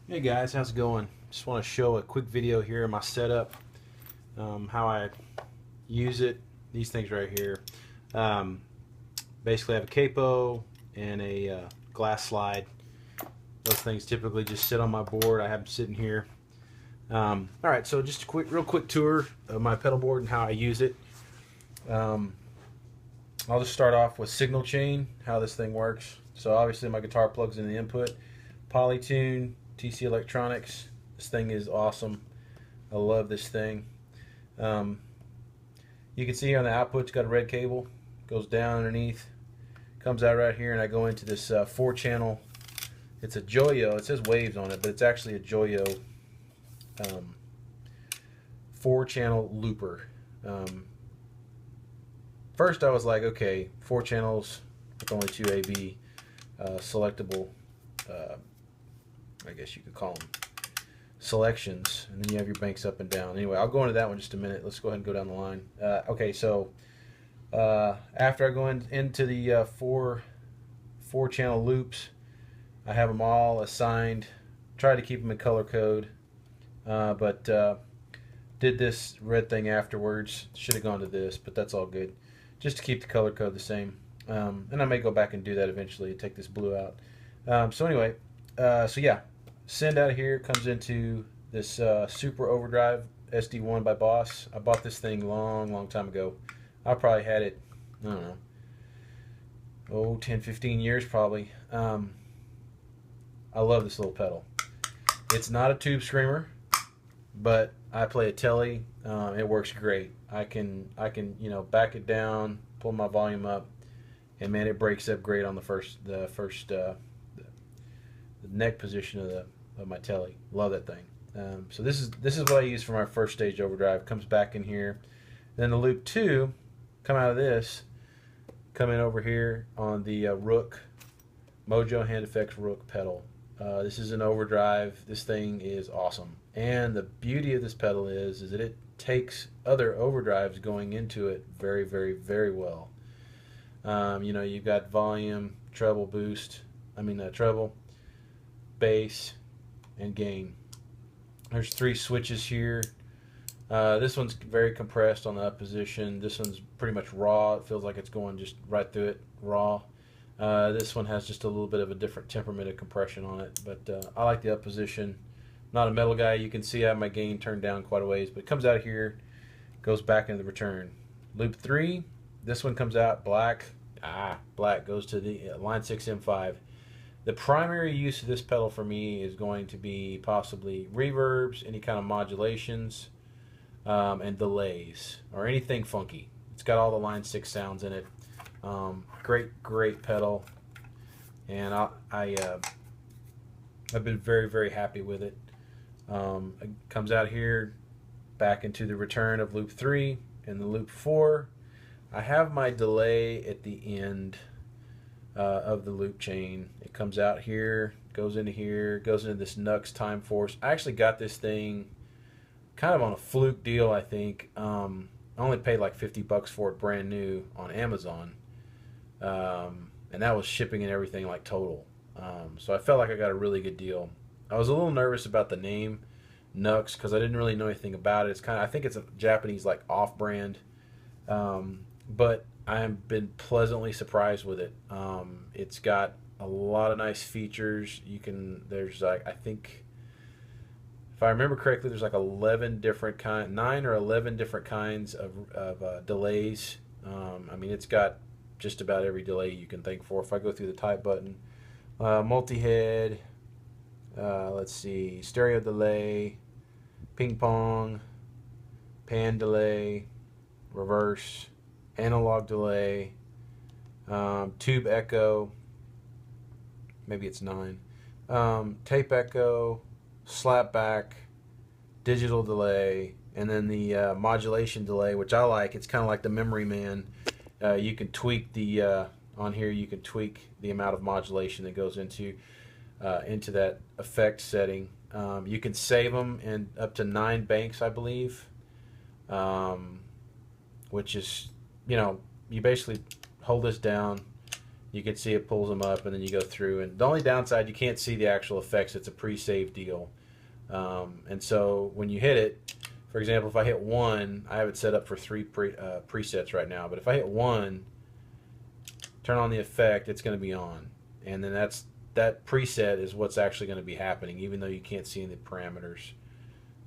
Hey guys, how's it going? Just want to show a quick video here of my setup, how I use it. These things right here. Um, Basically, I have a capo and a glass slide. Those things typically just sit on my board. I have them sitting here. All right, so just a real quick tour of my pedal board and how I use it. I'll just start off with signal chain, how this thing works. So obviously my guitar plugs in the input. Polytune, TC Electronics. This thing is awesome. I love this thing. You can see on the output it's got a red cable. Goes down underneath. Comes out right here, and I go into this 4-channel. It's a Joyo. It says waves on it, but it's actually a Joyo 4-channel looper. First I was like, okay, 4 channels with only 2 AB selectable, I guess you could call them selections, and then you have your banks up and down. Anyway, I'll go into that one in just a minute. Let's go ahead and go down the line. Okay, so after I go into the 4 channel loops, I have them all assigned. Try to keep them in color code, but did this red thing afterwards. Should have gone to this, but that's all good. Just to keep the color code the same. And I may go back and do that eventually, take this blue out. So anyway, so yeah, send out of here comes into this Super Overdrive SD1 by Boss. I bought this thing long time ago. I probably had it, I don't know, 10-15 years probably. I love this little pedal. It's not a tube screamer, but I play a Tele. It works great. I can back it down, pull my volume up, and man, it breaks up great on the neck position of my Tele. Love that thing. So this is what I use for my first stage overdrive. Comes back in here. Then the loop 2 come out of this, come in over here on the Rook Mojo Hand Effects Rook pedal. This is an overdrive. This thing is awesome. And the beauty of this pedal is that it takes other overdrives going into it very well. You've got volume, treble boost, treble, bass, and gain. There's 3 switches here. This one's very compressed on the up position. This one's pretty much raw. It feels like it's going just right through it, raw. This one has just a little bit of a different temperament of compression on it, but I like the up position. Not a metal guy. You can see I have my gain turned down quite a ways, but it comes out of here, goes back into the return. Loop 3, this one comes out black. Black goes to the line 6 M5. The primary use of this pedal for me is going to be possibly reverbs, any kind of modulations, and delays, or anything funky. It's got all the line 6 sounds in it. Great pedal, and I've been very happy with it. It comes out here, back into the return of loop 3 and the loop 4. I have my delay at the end of the loop chain. It comes out here, goes into this Nux Time Force. I actually got this thing kind of on a fluke deal, I think. I only paid like $50 for it brand new on Amazon, and that was shipping and everything like total. So I felt like I got a really good deal. I was a little nervous about the name Nux because I didn't really know anything about it. It's I think it's a Japanese like off-brand, but I've been pleasantly surprised with it. It's got a lot of nice features. There's like, I think, if I remember correctly, there's like 9 or 11 different kinds of delays. It's got just about every delay you can think for. If I go through the type button, multi-head, let's see, stereo delay, ping pong, pan delay, reverse, analog delay, tube echo, maybe it's 9, tape echo, slapback, digital delay, and then the modulation delay, which I like. It's kind of like the Memory Man. You can tweak the on here. You can tweak the amount of modulation that goes into that effect setting. You can save them in up to 9 banks, I believe, which is, you basically hold this down, you can see it pulls them up, and then you go through. And the only downside, you can't see the actual effects. It's a pre-save deal. And so when you hit it, for example, if I hit 1, I have it set up for 3 presets right now. But if I hit 1, turn on the effect, it's going to be on. And then that preset is what's actually going to be happening, even though you can't see any parameters.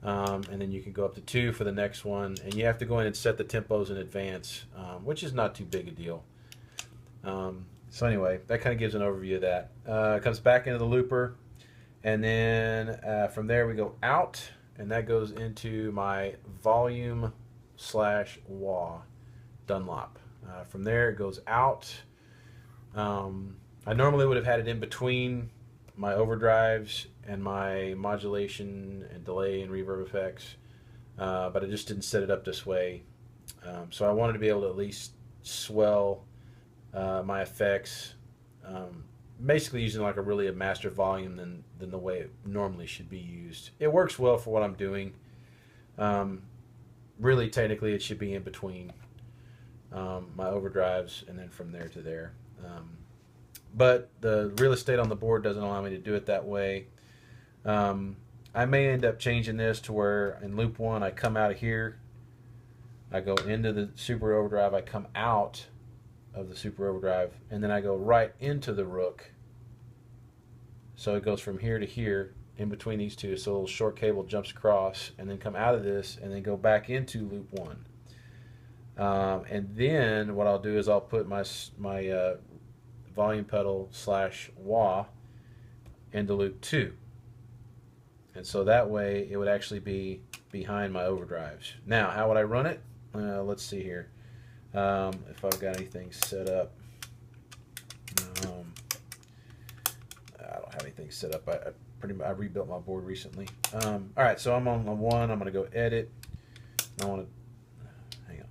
And then you can go up to 2 for the next one, and you have to go in and set the tempos in advance, which is not too big a deal. So anyway, that kind of gives an overview of that. It comes back into the looper, and then from there we go out, and that goes into my volume/wah Dunlop. From there it goes out. I normally would have had it in between my overdrives and my modulation and delay and reverb effects, but I just didn't set it up this way. So I wanted to be able to at least swell my effects, basically using like a master volume than the way it normally should be used. It works well for what I'm doing. Really, technically, it should be in between my overdrives and then from there to there. But the real estate on the board doesn't allow me to do it that way. I may end up changing this to where in loop 1 I come out of here, I go into the super overdrive, I come out of the super overdrive, and then I go right into the Rook. So it goes from here to here in between these two, so a little short cable jumps across, and then come out of this and then go back into loop 1. And then what I'll do is I'll put my volume pedal/wah into loop 2, and so that way it would actually be behind my overdrives. Now, how would I run it? Let's see here. If I've got anything set up. I don't have anything set up. I rebuilt my board recently. All right, so I'm on 1. I'm going to go edit. I want to hang on.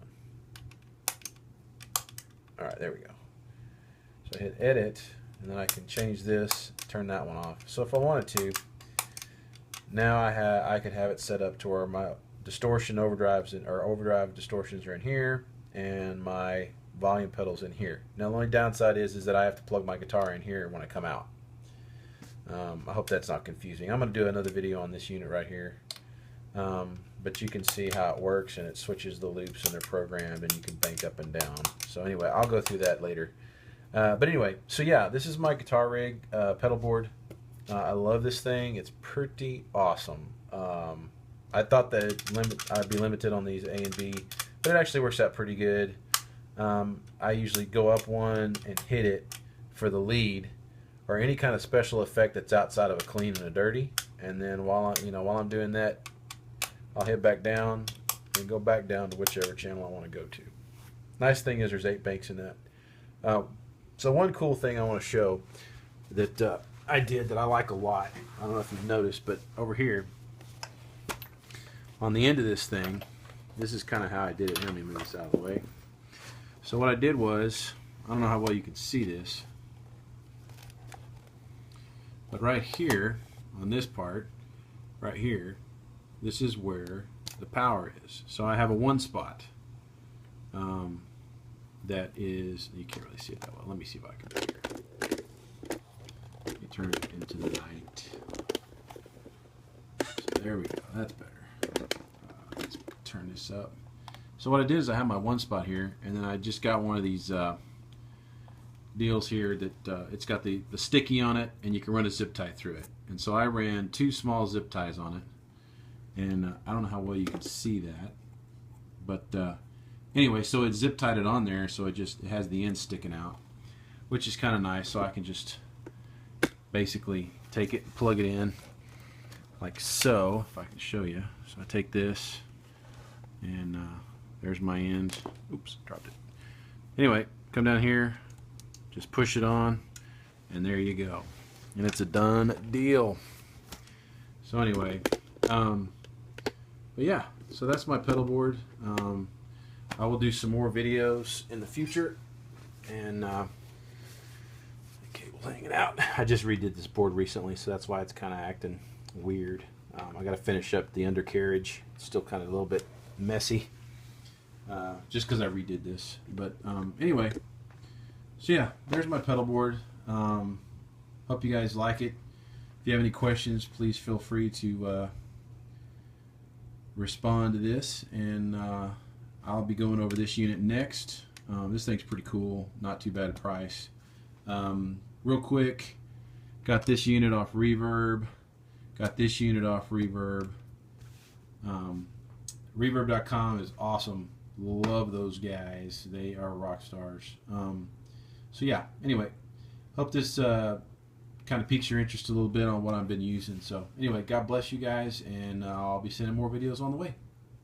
All right, there we go. So I hit edit, and then I can change this, turn that one off. So if I wanted to, now I could have it set up to where my distortion overdrives or overdrive distortions are in here, and my volume pedals in here. Now the only downside is that I have to plug my guitar in here when I come out. I hope that's not confusing. I'm going to do another video on this unit right here, but you can see how it works, and it switches the loops and they're programmed, and you can bank up and down. So anyway, I'll go through that later. But anyway, so yeah, this is my guitar rig pedal board. I love this thing. It's pretty awesome. I thought that I'd be limited on these A and B, but it actually works out pretty good. I usually go up 1 and hit it for the lead or any kind of special effect that's outside of a clean and a dirty, and then while I'm doing that, I'll hit back down and go back down to whichever channel I want to go to. Nice thing is there's 8 banks in that. So one cool thing I want to show that I did that I like a lot, I don't know if you've noticed, but over here on the end of this thing, this is kind of how I did it. Let me move this out of the way. So what I did was, I don't know how well you can see this, but right here on this part, right here, this is where the power is. So I have a 1 spot that is, you can't really see it that well. Let me see if I can do it here. Let me turn it into the night. So there we go. That's better. Let's turn this up. So what I did is I have my 1 spot here, and then I just got one of these deals here that it's got the sticky on it, and you can run a zip tie through it. And so I ran 2 small zip ties on it, and I don't know how well you can see that, but anyway, so it zip tied it on there, so it has the end sticking out, which is kind of nice. So I can just basically take it and plug it in like so, if I can show you. So I take this, and there's my end. Oops, dropped it. Anyway, come down here, just push it on, and there you go. And it's a done deal. So anyway, but yeah, so that's my pedal board. I will do some more videos in the future, and the cable's hanging out. I just redid this board recently, so that's why it's kind of acting weird. I got to finish up the undercarriage. It's still kind of a little bit messy, just because I redid this. But anyway, So yeah, there's my pedal board. Hope you guys like it. If you have any questions, please feel free to respond to this, and I'll be going over this unit next. This thing's pretty cool, not too bad a price. Real quick, got this unit off Reverb, got this unit off Reverb. Reverb.com is awesome. Love those guys. They are rock stars. So yeah, anyway, hope this kind of piques your interest a little bit on what I've been using. So anyway, God bless you guys, and I'll be sending more videos on the way.